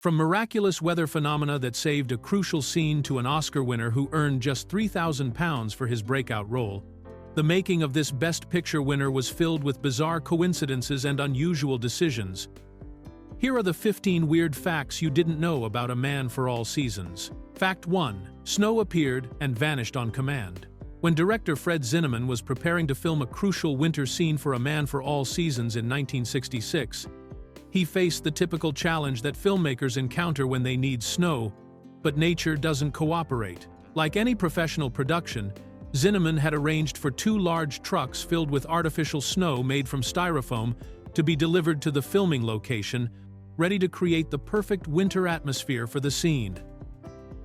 From miraculous weather phenomena that saved a crucial scene to an Oscar winner who earned just £3,000 for his breakout role, the making of this Best Picture winner was filled with bizarre coincidences and unusual decisions. Here are the 15 weird facts you didn't know about A Man for All Seasons. Fact 1. Snow appeared and vanished on command. When director Fred Zinnemann was preparing to film a crucial winter scene for A Man for All Seasons in 1966, he faced the typical challenge that filmmakers encounter when they need snow, but nature doesn't cooperate. Like any professional production, Zinnemann had arranged for 2 large trucks filled with artificial snow made from styrofoam to be delivered to the filming location, ready to create the perfect winter atmosphere for the scene.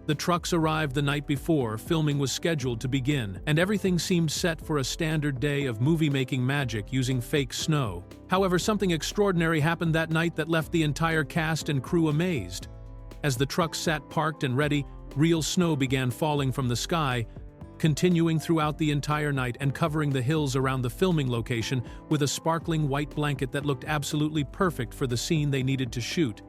The trucks arrived the night before filming was scheduled to begin, and everything seemed set for a standard day of movie-making magic using fake snow. However, something extraordinary happened that night that left the entire cast and crew amazed. As the trucks sat parked and ready, real snow began falling from the sky, continuing throughout the entire night and covering the hills around the filming location with a sparkling white blanket that looked absolutely perfect for the scene they needed to shoot.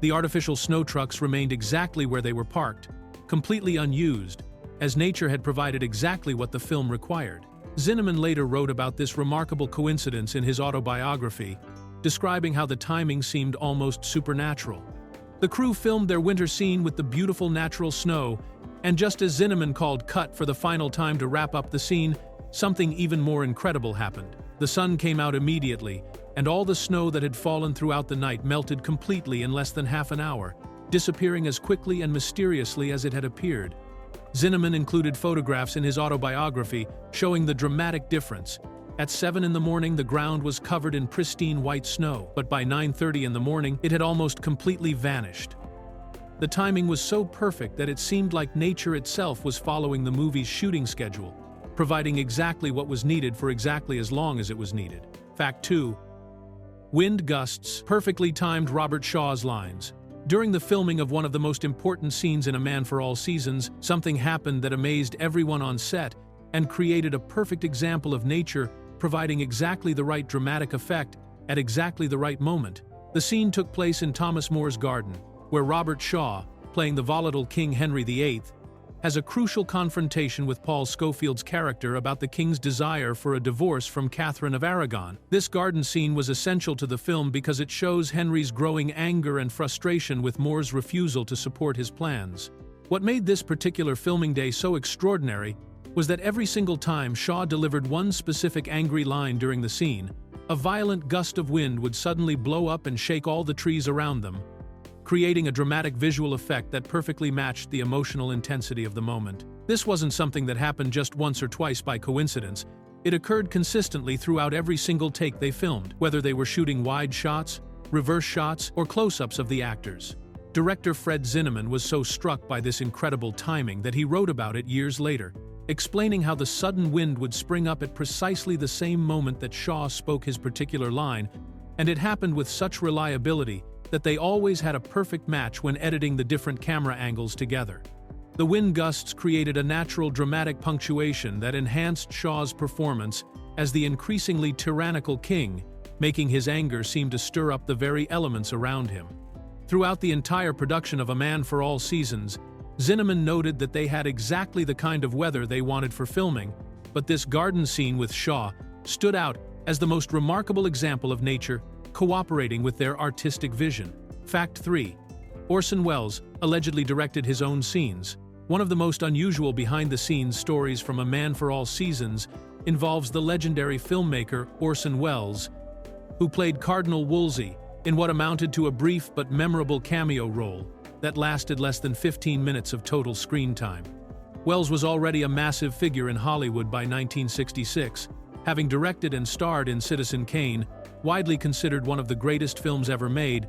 The artificial snow trucks remained exactly where they were parked, completely unused, as nature had provided exactly what the film required. Zinnemann later wrote about this remarkable coincidence in his autobiography, describing how the timing seemed almost supernatural. The crew filmed their winter scene with the beautiful natural snow, and just as Zinnemann called cut for the final time to wrap up the scene, something even more incredible happened. The sun came out immediately, and all the snow that had fallen throughout the night melted completely in less than half an hour, disappearing as quickly and mysteriously as it had appeared. Zinnemann included photographs in his autobiography showing the dramatic difference. At 7 in the morning, the ground was covered in pristine white snow, but by 9:30 in the morning, it had almost completely vanished. The timing was so perfect that it seemed like nature itself was following the movie's shooting schedule, providing exactly what was needed for exactly as long as it was needed. Fact 2. Wind gusts perfectly timed Robert Shaw's lines. During the filming of one of the most important scenes in A Man for All Seasons, something happened that amazed everyone on set and created a perfect example of nature providing exactly the right dramatic effect at exactly the right moment. The scene took place in Thomas More's garden, where Robert Shaw, playing the volatile King Henry VIII, has a crucial confrontation with Paul Scofield's character about the king's desire for a divorce from Catherine of Aragon. This garden scene was essential to the film because it shows Henry's growing anger and frustration with More's refusal to support his plans. What made this particular filming day so extraordinary was that every single time Shaw delivered one specific angry line during the scene, a violent gust of wind would suddenly blow up and shake all the trees around them, creating a dramatic visual effect that perfectly matched the emotional intensity of the moment. This wasn't something that happened just once or twice by coincidence. It occurred consistently throughout every single take they filmed, whether they were shooting wide shots, reverse shots, or close-ups of the actors. Director Fred Zinnemann was so struck by this incredible timing that he wrote about it years later, explaining how the sudden wind would spring up at precisely the same moment that Shaw spoke his particular line, and it happened with such reliability that they always had a perfect match when editing the different camera angles together. The wind gusts created a natural dramatic punctuation that enhanced Shaw's performance as the increasingly tyrannical king, making his anger seem to stir up the very elements around him. Throughout the entire production of A Man for All Seasons, Zinnemann noted that they had exactly the kind of weather they wanted for filming, but this garden scene with Shaw stood out as the most remarkable example of nature cooperating with their artistic vision. Fact 3. Orson Welles allegedly directed his own scenes. One of the most unusual behind-the-scenes stories from A Man for All Seasons involves the legendary filmmaker Orson Welles, who played Cardinal Wolsey in what amounted to a brief but memorable cameo role that lasted less than 15 minutes of total screen time. Welles was already a massive figure in Hollywood by 1966, having directed and starred in Citizen Kane, widely considered one of the greatest films ever made,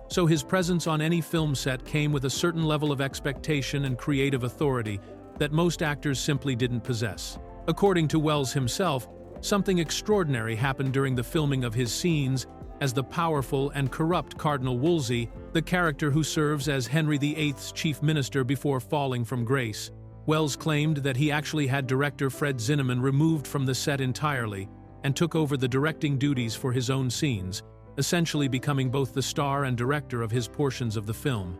so his presence on any film set came with a certain level of expectation and creative authority that most actors simply didn't possess. According to Welles himself, something extraordinary happened during the filming of his scenes as the powerful and corrupt Cardinal Wolsey, the character who serves as Henry VIII's chief minister before falling from grace. Welles claimed that he actually had director Fred Zinnemann removed from the set entirely and took over the directing duties for his own scenes, essentially becoming both the star and director of his portions of the film.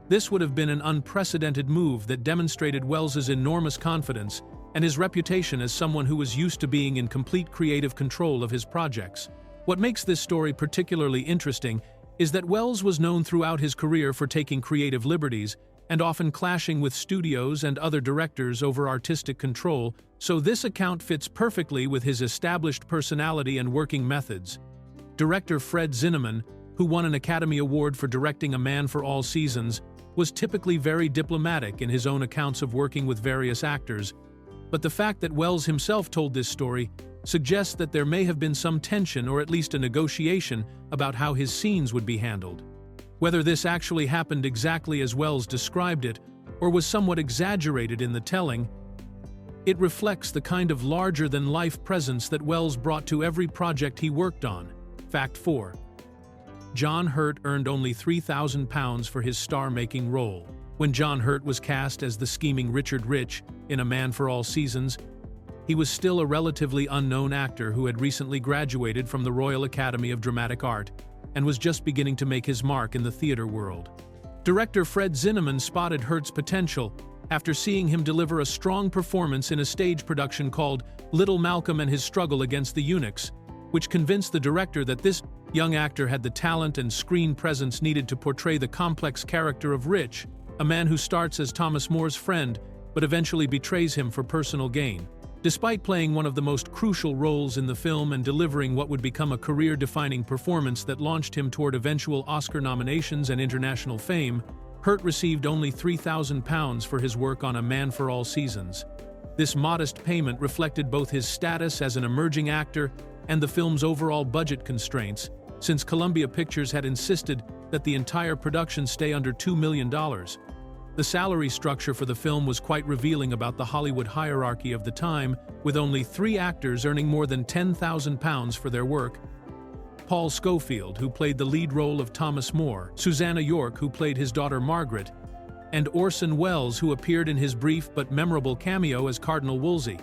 This would have been an unprecedented move that demonstrated Wells's enormous confidence and his reputation as someone who was used to being in complete creative control of his projects. What makes this story particularly interesting is that Wells was known throughout his career for taking creative liberties and often clashing with studios and other directors over artistic control, so this account fits perfectly with his established personality and working methods. Director Fred Zinnemann, who won an Academy Award for directing A Man for All Seasons, was typically very diplomatic in his own accounts of working with various actors, but the fact that Wells himself told this story suggests that there may have been some tension or at least a negotiation about how his scenes would be handled. Whether this actually happened exactly as Wells described it, or was somewhat exaggerated in the telling, it reflects the kind of larger-than-life presence that Wells brought to every project he worked on. Fact 4. John Hurt earned only £3,000 for his star-making role. When John Hurt was cast as the scheming Richard Rich in A Man for All Seasons, he was still a relatively unknown actor who had recently graduated from the Royal Academy of Dramatic Art and was just beginning to make his mark in the theater world. Director Fred Zinnemann spotted Hurt's potential after seeing him deliver a strong performance in a stage production called Little Malcolm and His Struggle Against the Eunuchs, which convinced the director that this young actor had the talent and screen presence needed to portray the complex character of Rich, a man who starts as Thomas More's friend but eventually betrays him for personal gain. Despite playing one of the most crucial roles in the film and delivering what would become a career-defining performance that launched him toward eventual Oscar nominations and international fame, Hurt received only £3,000 for his work on A Man for All Seasons. This modest payment reflected both his status as an emerging actor and the film's overall budget constraints, since Columbia Pictures had insisted that the entire production stay under $2 million. The salary structure for the film was quite revealing about the Hollywood hierarchy of the time, with only 3 actors earning more than £10,000 for their work: Paul Scofield, who played the lead role of Thomas More, Susanna York, who played his daughter Margaret, and Orson Welles, who appeared in his brief but memorable cameo as Cardinal Wolsey.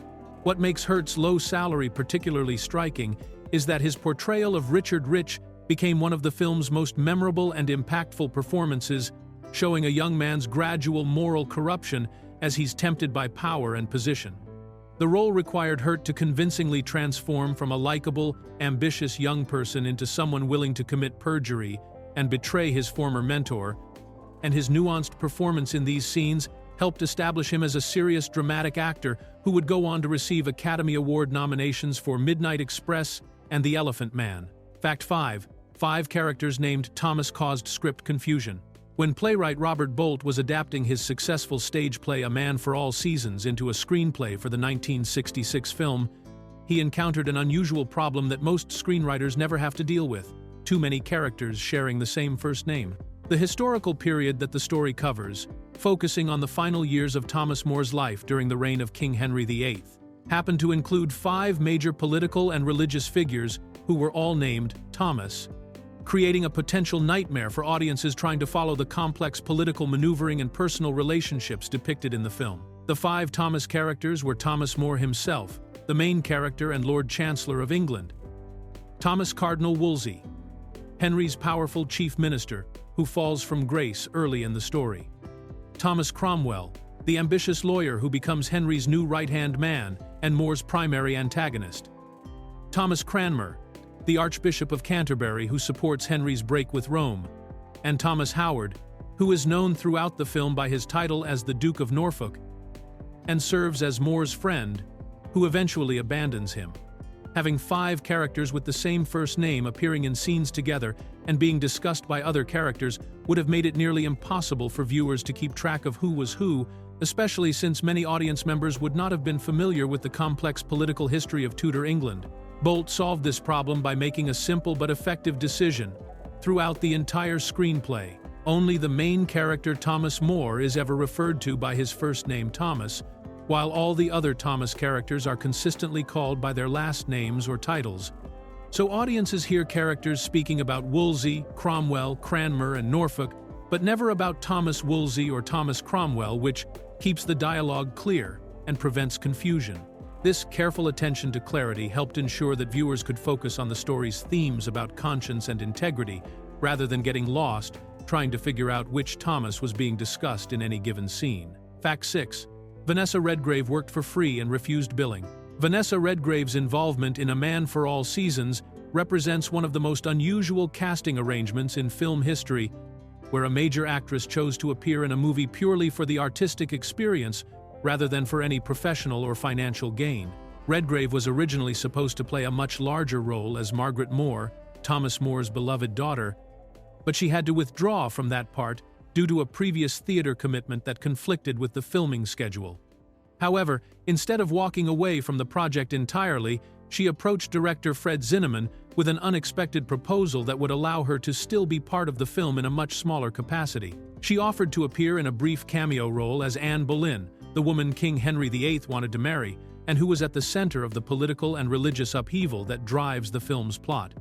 What makes Hurt's low salary particularly striking is that his portrayal of Richard Rich became one of the film's most memorable and impactful performances, showing a young man's gradual moral corruption as he's tempted by power and position. The role required Hurt to convincingly transform from a likable, ambitious young person into someone willing to commit perjury and betray his former mentor, and his nuanced performance in these scenes helped establish him as a serious dramatic actor who would go on to receive Academy Award nominations for Midnight Express and The Elephant Man. Fact 5. 5 characters named Thomas caused script confusion. When playwright Robert Bolt was adapting his successful stage play A Man for All Seasons into a screenplay for the 1966 film, he encountered an unusual problem that most screenwriters never have to deal with: too many characters sharing the same first name. The historical period that the story covers, focusing on the final years of Thomas More's life during the reign of King Henry VIII, happened to include 5 major political and religious figures who were all named Thomas, creating a potential nightmare for audiences trying to follow the complex political maneuvering and personal relationships depicted in the film. The 5 Thomas characters were Thomas More himself, the main character and Lord Chancellor of England; Thomas Cardinal Wolsey, Henry's powerful chief minister, who falls from grace early in the story; Thomas Cromwell, the ambitious lawyer who becomes Henry's new right-hand man and More's primary antagonist; Thomas Cranmer, the Archbishop of Canterbury who supports Henry's break with Rome; and Thomas Howard, who is known throughout the film by his title as the Duke of Norfolk and serves as More's friend, who eventually abandons him. Having 5 characters with the same first name appearing in scenes together and being discussed by other characters would have made it nearly impossible for viewers to keep track of who was who, especially since many audience members would not have been familiar with the complex political history of Tudor England. Bolt solved this problem by making a simple but effective decision. Throughout the entire screenplay, only the main character Thomas More is ever referred to by his first name Thomas, while all the other Thomas characters are consistently called by their last names or titles. So audiences hear characters speaking about Wolsey, Cromwell, Cranmer, and Norfolk, but never about Thomas Wolsey or Thomas Cromwell, which keeps the dialogue clear and prevents confusion. This careful attention to clarity helped ensure that viewers could focus on the story's themes about conscience and integrity, rather than getting lost trying to figure out which Thomas was being discussed in any given scene. Fact 6. Vanessa Redgrave worked for free and refused billing. Vanessa Redgrave's involvement in A Man for All Seasons represents one of the most unusual casting arrangements in film history, where a major actress chose to appear in a movie purely for the artistic experience rather than for any professional or financial gain. Redgrave was originally supposed to play a much larger role as Margaret Moore, Thomas More's beloved daughter, but she had to withdraw from that part due to a previous theater commitment that conflicted with the filming schedule. However, instead of walking away from the project entirely, she approached director Fred Zinnemann with an unexpected proposal that would allow her to still be part of the film in a much smaller capacity. She offered to appear in a brief cameo role as Anne Boleyn, the woman King Henry VIII wanted to marry, and who was at the center of the political and religious upheaval that drives the film's plot.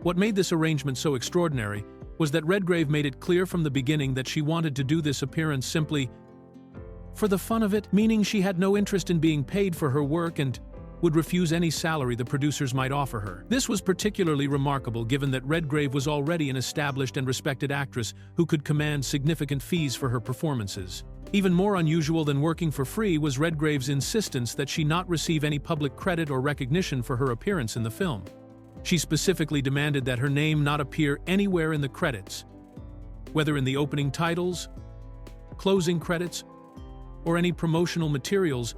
What made this arrangement so extraordinary was that Redgrave made it clear from the beginning that she wanted to do this appearance simply for the fun of it, meaning she had no interest in being paid for her work and would refuse any salary the producers might offer her. This was particularly remarkable given that Redgrave was already an established and respected actress who could command significant fees for her performances. Even more unusual than working for free was Redgrave's insistence that she not receive any public credit or recognition for her appearance in the film. She specifically demanded that her name not appear anywhere in the credits, whether in the opening titles, closing credits, or any promotional materials,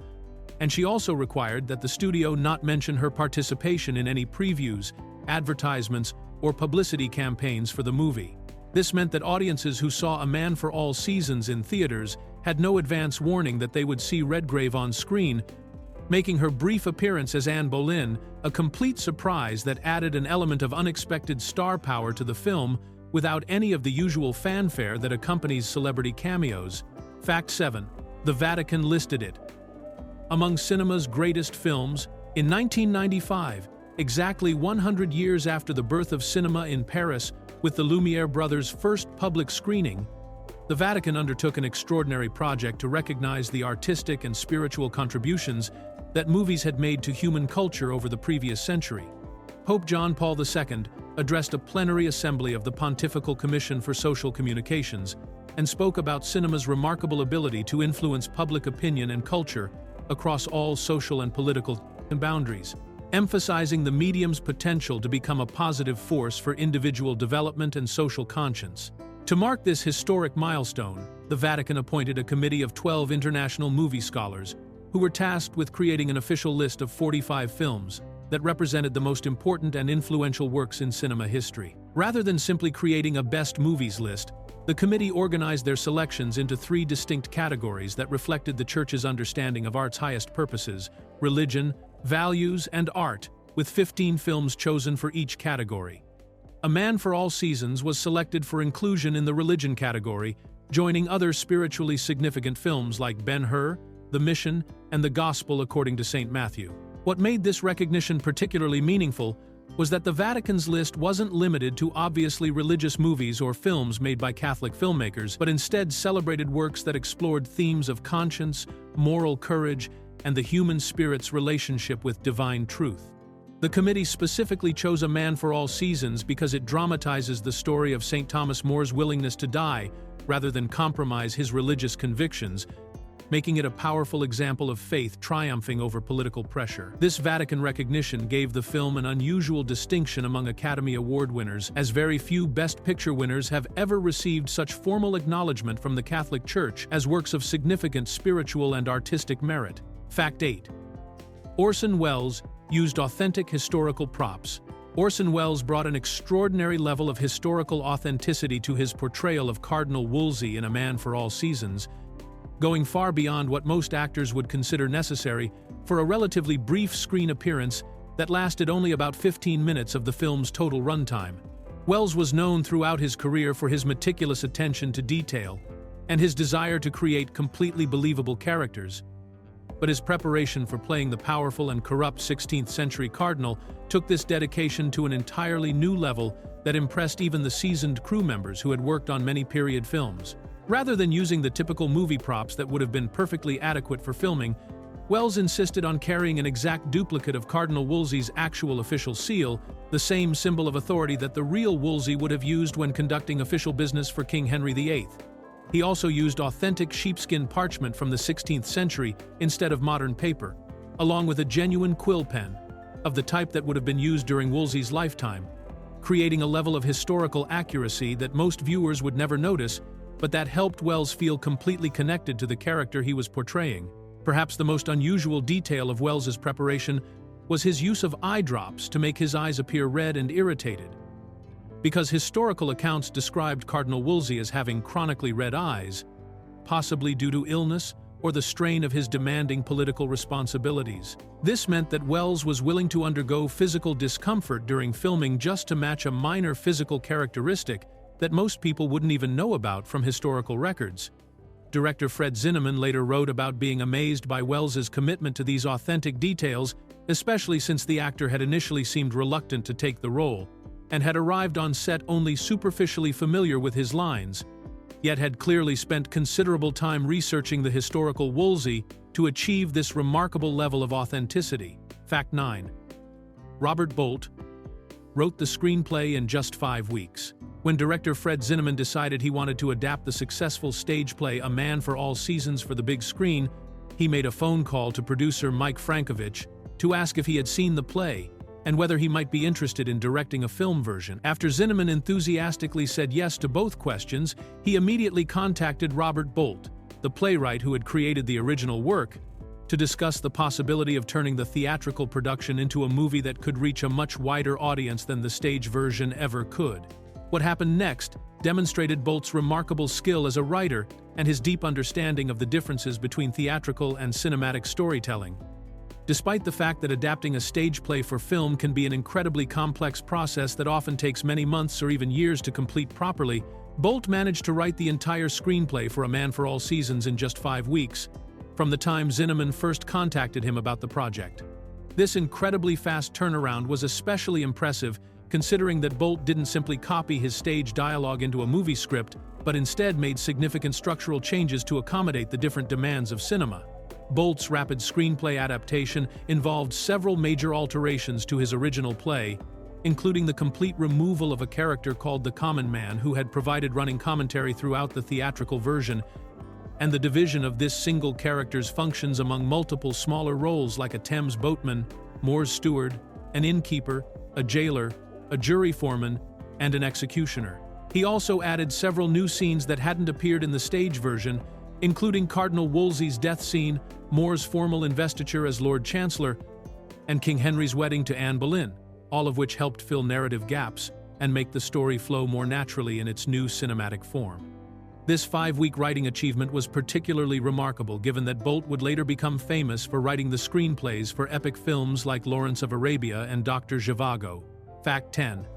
and she also required that the studio not mention her participation in any previews, advertisements, or publicity campaigns for the movie. This meant that audiences who saw A Man for All Seasons in theaters had no advance warning that they would see Redgrave on screen, making her brief appearance as Anne Boleyn a complete surprise that added an element of unexpected star power to the film without any of the usual fanfare that accompanies celebrity cameos. Fact 7. The Vatican listed it among cinema's greatest films. In 1995, exactly 100 years after the birth of cinema in Paris, with the Lumiere brothers' first public screening, the Vatican undertook an extraordinary project to recognize the artistic and spiritual contributions that movies had made to human culture over the previous century. Pope John Paul II addressed a plenary assembly of the Pontifical Commission for Social Communications and spoke about cinema's remarkable ability to influence public opinion and culture across all social and political boundaries, emphasizing the medium's potential to become a positive force for individual development and social conscience. To mark this historic milestone, the Vatican appointed a committee of 12 international movie scholars who were tasked with creating an official list of 45 films that represented the most important and influential works in cinema history. Rather than simply creating a best movies list, the committee organized their selections into 3 distinct categories that reflected the Church's understanding of art's highest purposes: religion, values, and art, with 15 films chosen for each category. A Man for All Seasons was selected for inclusion in the religion category, joining other spiritually significant films like Ben-Hur, The Mission, and The Gospel According to St. Matthew. What made this recognition particularly meaningful was that the Vatican's list wasn't limited to obviously religious movies or films made by Catholic filmmakers, but instead celebrated works that explored themes of conscience, moral courage, and the human spirit's relationship with divine truth. The committee specifically chose A Man for All Seasons because it dramatizes the story of St. Thomas More's willingness to die rather than compromise his religious convictions, making it a powerful example of faith triumphing over political pressure. This Vatican recognition gave the film an unusual distinction among Academy Award winners, as very few Best Picture winners have ever received such formal acknowledgement from the Catholic Church as works of significant spiritual and artistic merit. Fact 8. Orson Welles used authentic historical props. Orson Welles brought an extraordinary level of historical authenticity to his portrayal of Cardinal Wolsey in A Man for All Seasons, going far beyond what most actors would consider necessary for a relatively brief screen appearance that lasted only about 15 minutes of the film's total runtime. Welles was known throughout his career for his meticulous attention to detail and his desire to create completely believable characters. But his preparation for playing the powerful and corrupt 16th-century cardinal took this dedication to an entirely new level that impressed even the seasoned crew members who had worked on many period films. Rather than using the typical movie props that would have been perfectly adequate for filming, Wells insisted on carrying an exact duplicate of Cardinal Wolsey's actual official seal, the same symbol of authority that the real Wolsey would have used when conducting official business for King Henry VIII. He also used authentic sheepskin parchment from the 16th century instead of modern paper, along with a genuine quill pen, of the type that would have been used during Wolsey's lifetime, creating a level of historical accuracy that most viewers would never notice, but that helped Wells feel completely connected to the character he was portraying. Perhaps the most unusual detail of Wells's preparation was his use of eye drops to make his eyes appear red and irritated. Because historical accounts described Cardinal Wolsey as having chronically red eyes, possibly due to illness or the strain of his demanding political responsibilities. This meant that Wells was willing to undergo physical discomfort during filming just to match a minor physical characteristic that most people wouldn't even know about from historical records. Director Fred Zinnemann later wrote about being amazed by Wells's commitment to these authentic details, especially since the actor had initially seemed reluctant to take the role, and had arrived on set only superficially familiar with his lines, yet had clearly spent considerable time researching the historical Wolsey to achieve this remarkable level of authenticity. Fact 9. Robert Bolt wrote the screenplay in just 5 weeks. When director Fred Zinnemann decided he wanted to adapt the successful stage play A Man for All Seasons for the big screen, he made a phone call to producer Mike Frankovich to ask if he had seen the play and whether he might be interested in directing a film version. After Zinnemann enthusiastically said yes to both questions, he immediately contacted Robert Bolt, the playwright who had created the original work, to discuss the possibility of turning the theatrical production into a movie that could reach a much wider audience than the stage version ever could. What happened next demonstrated Bolt's remarkable skill as a writer and his deep understanding of the differences between theatrical and cinematic storytelling. Despite the fact that adapting a stage play for film can be an incredibly complex process that often takes many months or even years to complete properly, Bolt managed to write the entire screenplay for A Man for All Seasons in just 5 weeks, from the time Zinnemann first contacted him about the project. This incredibly fast turnaround was especially impressive considering that Bolt didn't simply copy his stage dialogue into a movie script, but instead made significant structural changes to accommodate the different demands of cinema. Bolt's rapid screenplay adaptation involved several major alterations to his original play, including the complete removal of a character called the Common Man who had provided running commentary throughout the theatrical version, and the division of this single character's functions among multiple smaller roles like a Thames boatman, Moore's steward, an innkeeper, a jailer, a jury foreman, and an executioner. He also added several new scenes that hadn't appeared in the stage version, including Cardinal Wolsey's death scene, Moore's formal investiture as Lord Chancellor, and King Henry's wedding to Anne Boleyn, all of which helped fill narrative gaps and make the story flow more naturally in its new cinematic form. This 5-week writing achievement was particularly remarkable given that Bolt would later become famous for writing the screenplays for epic films like Lawrence of Arabia and Dr. Zhivago. Fact 10.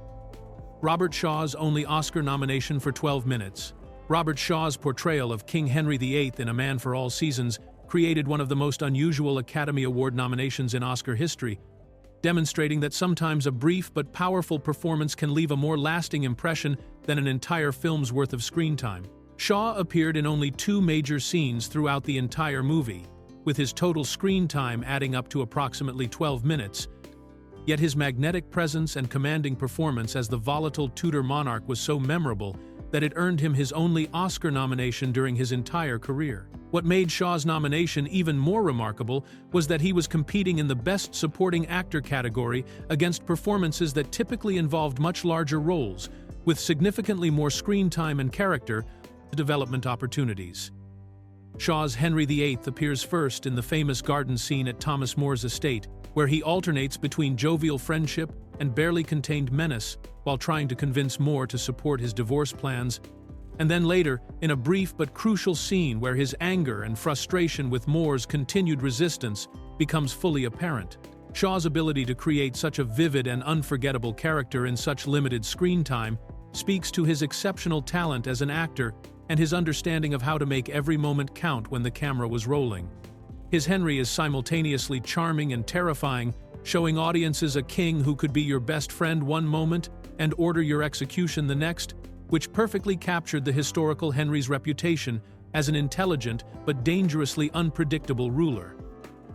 Robert Shaw's only Oscar nomination for 12 minutes. Robert Shaw's portrayal of King Henry VIII in A Man for All Seasons created one of the most unusual Academy Award nominations in Oscar history, demonstrating that sometimes a brief but powerful performance can leave a more lasting impression than an entire film's worth of screen time. Shaw appeared in only 2 major scenes throughout the entire movie, with his total screen time adding up to approximately 12 minutes, yet his magnetic presence and commanding performance as the volatile Tudor monarch was so memorable that it earned him his only Oscar nomination during his entire career. What made Shaw's nomination even more remarkable was that he was competing in the Best Supporting Actor category against performances that typically involved much larger roles, with significantly more screen time and character development opportunities. Shaw's Henry VIII appears first in the famous garden scene at Thomas More's estate, where he alternates between jovial friendship and barely contained menace while trying to convince More to support his divorce plans, and then later in a brief but crucial scene where his anger and frustration with More's continued resistance becomes fully apparent. Shaw's ability to create such a vivid and unforgettable character in such limited screen time speaks to his exceptional talent as an actor and his understanding of how to make every moment count when the camera was rolling. His Henry is simultaneously charming and terrifying, showing audiences a king who could be your best friend one moment and order your execution the next, which perfectly captured the historical Henry's reputation as an intelligent but dangerously unpredictable ruler.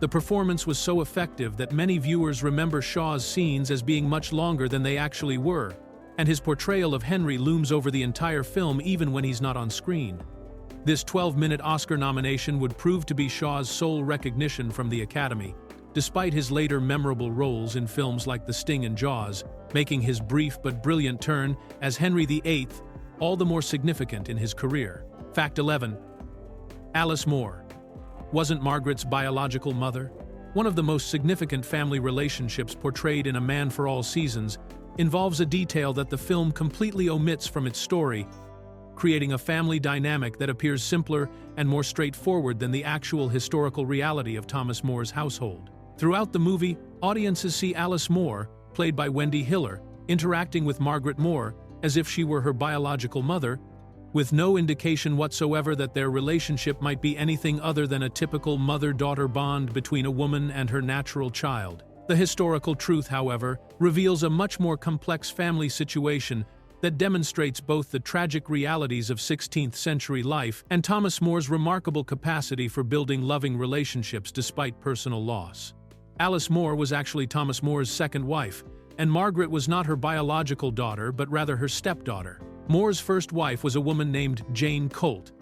The performance was so effective that many viewers remember Shaw's scenes as being much longer than they actually were, and his portrayal of Henry looms over the entire film even when he's not on screen. This 12-minute Oscar nomination would prove to be Shaw's sole recognition from the Academy, despite his later memorable roles in films like The Sting and Jaws, making his brief but brilliant turn as Henry VIII all the more significant in his career. Fact 11. Alice More wasn't Margaret's biological mother. One of the most significant family relationships portrayed in A Man for All Seasons involves a detail that the film completely omits from its story, creating a family dynamic that appears simpler and more straightforward than the actual historical reality of Thomas More's household. Throughout the movie, audiences see Alice More, played by Wendy Hiller, interacting with Margaret More as if she were her biological mother, with no indication whatsoever that their relationship might be anything other than a typical mother-daughter bond between a woman and her natural child. The historical truth, however, reveals a much more complex family situation that demonstrates both the tragic realities of 16th-century life and Thomas More's remarkable capacity for building loving relationships despite personal loss. Alice More was actually Thomas More's second wife, and Margaret was not her biological daughter but rather her stepdaughter. More's first wife was a woman named Jane Colt,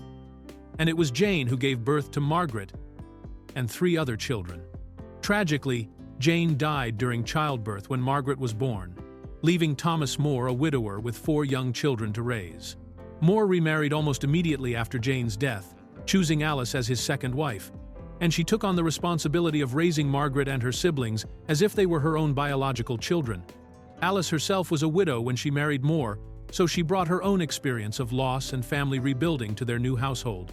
and it was Jane who gave birth to Margaret and 3 other children. Tragically, Jane died during childbirth when Margaret was born, leaving Thomas More a widower with 4 young children to raise. More remarried almost immediately after Jane's death, choosing Alice as his second wife, and she took on the responsibility of raising Margaret and her siblings as if they were her own biological children. Alice herself was a widow when she married More, so she brought her own experience of loss and family rebuilding to their new household.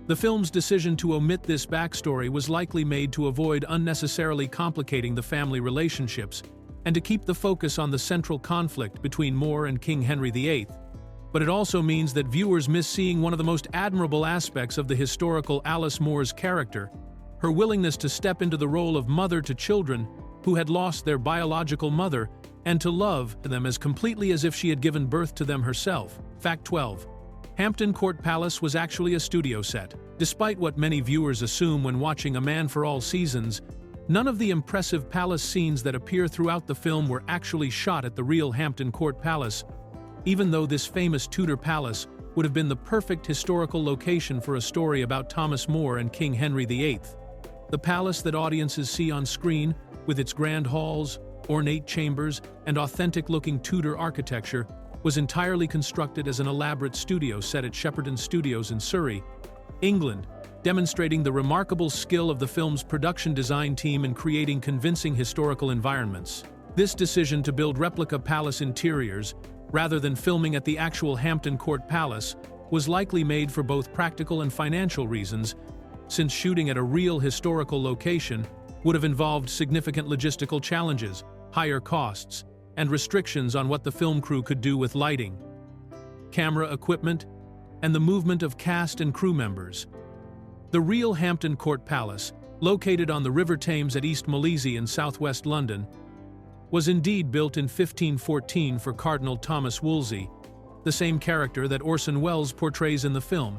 The film's decision to omit this backstory was likely made to avoid unnecessarily complicating the family relationships and to keep the focus on the central conflict between More and King Henry VIII. But it also means that viewers miss seeing one of the most admirable aspects of the historical Alice More's character, her willingness to step into the role of mother to children who had lost their biological mother and to love them as completely as if she had given birth to them herself. Fact 12. Hampton Court Palace was actually a studio set. Despite what many viewers assume when watching A Man for All Seasons, none of the impressive palace scenes that appear throughout the film were actually shot at the real Hampton Court Palace, even though this famous Tudor palace would have been the perfect historical location for a story about Thomas More and King Henry VIII. The palace that audiences see on screen, with its grand halls, ornate chambers, and authentic-looking Tudor architecture, was entirely constructed as an elaborate studio set at Shepperton Studios in Surrey, England, demonstrating the remarkable skill of the film's production design team in creating convincing historical environments. This decision to build replica palace interiors, rather than filming at the actual Hampton Court Palace, was likely made for both practical and financial reasons, since shooting at a real historical location would have involved significant logistical challenges, higher costs, and restrictions on what the film crew could do with lighting, camera equipment, and the movement of cast and crew members. The real Hampton Court Palace, located on the River Thames at East Molesey in southwest London, was indeed built in 1514 for Cardinal Thomas Wolsey, the same character that Orson Welles portrays in the film.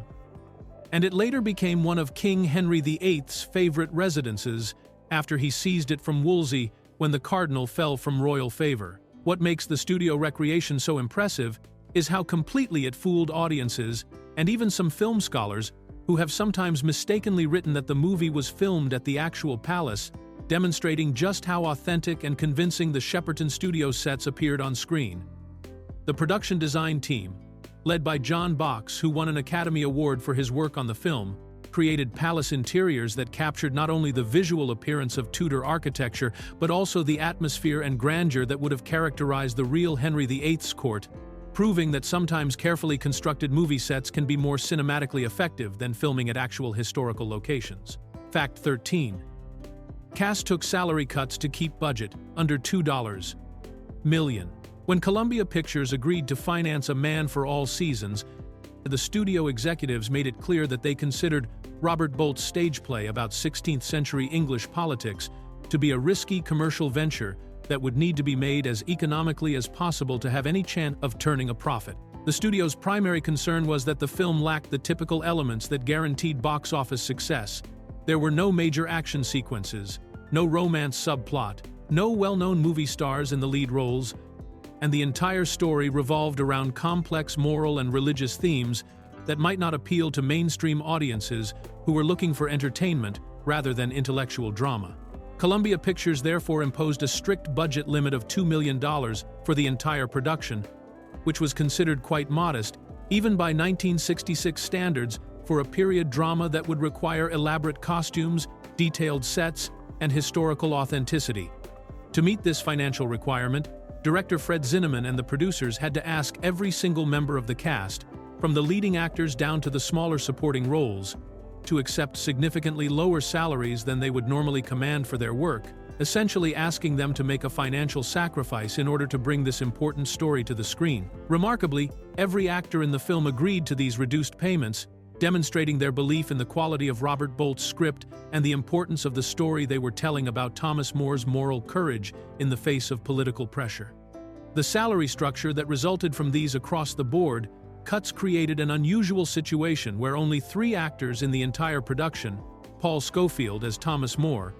And it later became one of King Henry VIII's favorite residences after he seized it from Wolsey when the cardinal fell from royal favor. What makes the studio recreation so impressive is how completely it fooled audiences and even some film scholars who have sometimes mistakenly written that the movie was filmed at the actual palace, demonstrating just how authentic and convincing the Shepperton Studios sets appeared on screen. The production design team, led by John Box, who won an Academy Award for his work on the film, created palace interiors that captured not only the visual appearance of Tudor architecture, but also the atmosphere and grandeur that would have characterized the real Henry VIII's court, proving that sometimes carefully constructed movie sets can be more cinematically effective than filming at actual historical locations. Fact 13. Cast took salary cuts to keep budget under $2 million. When Columbia Pictures agreed to finance A Man for All Seasons, the studio executives made it clear that they considered Robert Bolt's stage play about 16th-century English politics to be a risky commercial venture that would need to be made as economically as possible to have any chance of turning a profit. The studio's primary concern was that the film lacked the typical elements that guaranteed box office success, There were no major action sequences, no romance subplot, no well-known movie stars in the lead roles, and the entire story revolved around complex moral and religious themes that might not appeal to mainstream audiences who were looking for entertainment rather than intellectual drama. Columbia Pictures therefore imposed a strict budget limit of $2 million for the entire production, which was considered quite modest, even by 1966 standards, for a period drama that would require elaborate costumes, detailed sets, and historical authenticity. To meet this financial requirement, director Fred Zinnemann and the producers had to ask every single member of the cast, from the leading actors down to the smaller supporting roles, to accept significantly lower salaries than they would normally command for their work, essentially asking them to make a financial sacrifice in order to bring this important story to the screen. Remarkably, every actor in the film agreed to these reduced payments, demonstrating their belief in the quality of Robert Bolt's script and the importance of the story they were telling about Thomas More's moral courage in the face of political pressure. The salary structure that resulted from these across-the-board cuts created an unusual situation where only 3 actors in the entire production, Paul Scofield as Thomas More,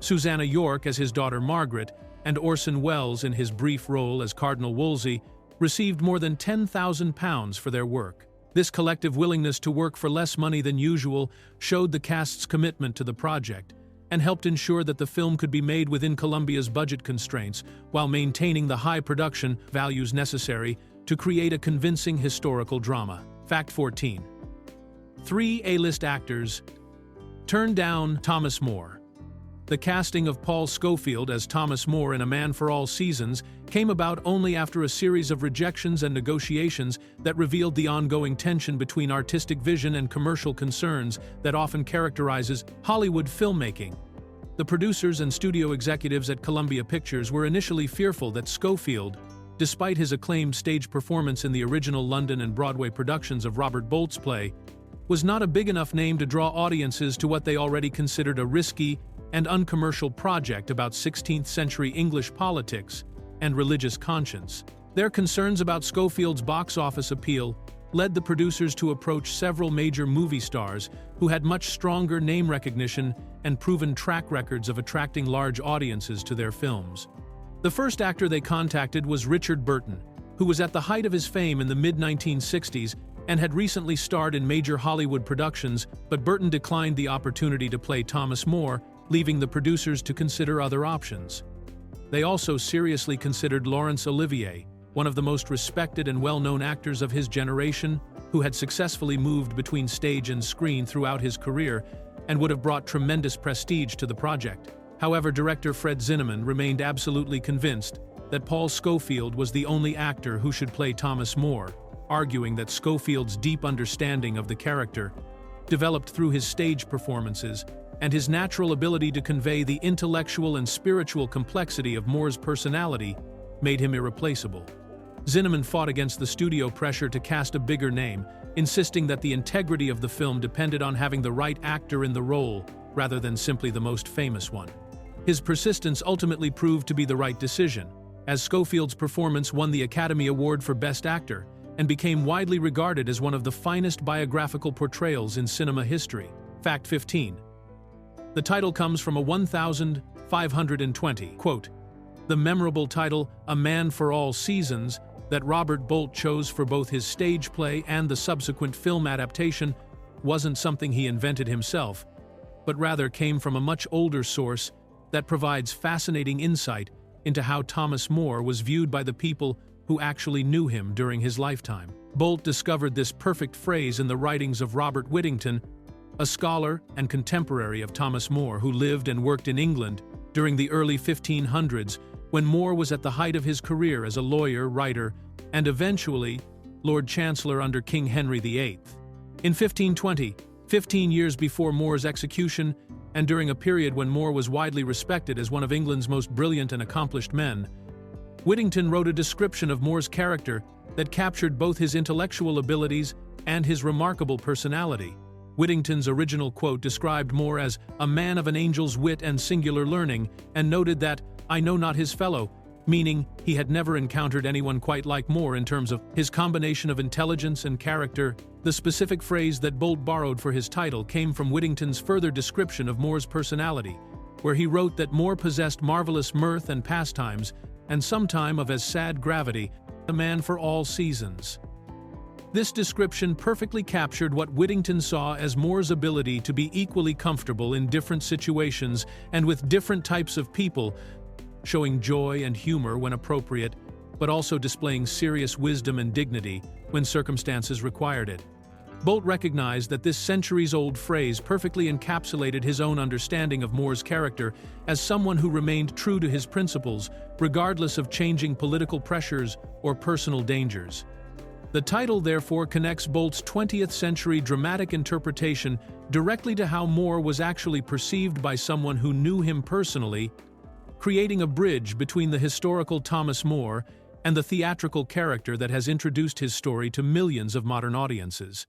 Susanna York as his daughter Margaret, and Orson Welles in his brief role as Cardinal Wolsey, received more than £10,000 for their work. This collective willingness to work for less money than usual showed the cast's commitment to the project and helped ensure that the film could be made within Columbia's budget constraints while maintaining the high production values necessary to create a convincing historical drama. Fact 14. 3 A-list actors turned down Thomas More. The casting of Paul Scofield as Thomas More in A Man for All Seasons came about only after a series of rejections and negotiations that revealed the ongoing tension between artistic vision and commercial concerns that often characterizes Hollywood filmmaking. The producers and studio executives at Columbia Pictures were initially fearful that Scofield, despite his acclaimed stage performance in the original London and Broadway productions of Robert Bolt's play, was not a big enough name to draw audiences to what they already considered a risky and uncommercial project about 16th-century English politics and religious conscience. Their concerns about Scofield's box office appeal led the producers to approach several major movie stars who had much stronger name recognition and proven track records of attracting large audiences to their films. The first actor they contacted was Richard Burton, who was at the height of his fame in the mid-1960s and had recently starred in major Hollywood productions, but Burton declined the opportunity to play Thomas More, leaving the producers to consider other options. They also seriously considered Laurence Olivier, one of the most respected and well-known actors of his generation, who had successfully moved between stage and screen throughout his career and would have brought tremendous prestige to the project. However, director Fred Zinnemann remained absolutely convinced that Paul Scofield was the only actor who should play Thomas More, arguing that Scofield's deep understanding of the character, developed through his stage performances, and his natural ability to convey the intellectual and spiritual complexity of More's personality made him irreplaceable. Zinnemann fought against the studio pressure to cast a bigger name, insisting that the integrity of the film depended on having the right actor in the role rather than simply the most famous one. His persistence ultimately proved to be the right decision, as Scofield's performance won the Academy Award for Best Actor and became widely regarded as one of the finest biographical portrayals in cinema history. Fact 15. The title comes from a 1520 quote. The memorable title, A Man for All Seasons, that Robert Bolt chose for both his stage play and the subsequent film adaptation wasn't something he invented himself, but rather came from a much older source that provides fascinating insight into how Thomas More was viewed by the people who actually knew him during his lifetime. Bolt discovered this perfect phrase in the writings of Robert Whittington, a scholar and contemporary of Thomas More who lived and worked in England during the early 1500s, when More was at the height of his career as a lawyer, writer, and eventually Lord Chancellor under King Henry VIII. In 1520, 15 years before More's execution, and during a period when More was widely respected as one of England's most brilliant and accomplished men, Whittington wrote a description of More's character that captured both his intellectual abilities and his remarkable personality. Whittington's original quote described More as a man of an angel's wit and singular learning, and noted that, I know not his fellow, meaning he had never encountered anyone quite like Moore in terms of his combination of intelligence and character. The specific phrase that Bolt borrowed for his title came from Whittington's further description of Moore's personality, where he wrote that Moore possessed marvelous mirth and pastimes, and sometime of as sad gravity, a man for all seasons. This description perfectly captured what Whittington saw as Moore's ability to be equally comfortable in different situations and with different types of people, showing joy and humor when appropriate, but also displaying serious wisdom and dignity when circumstances required it. Bolt recognized that this centuries-old phrase perfectly encapsulated his own understanding of Moore's character as someone who remained true to his principles, regardless of changing political pressures or personal dangers. The title therefore connects Bolt's 20th-century dramatic interpretation directly to how Moore was actually perceived by someone who knew him personally, creating a bridge between the historical Thomas Moore and the theatrical character that has introduced his story to millions of modern audiences.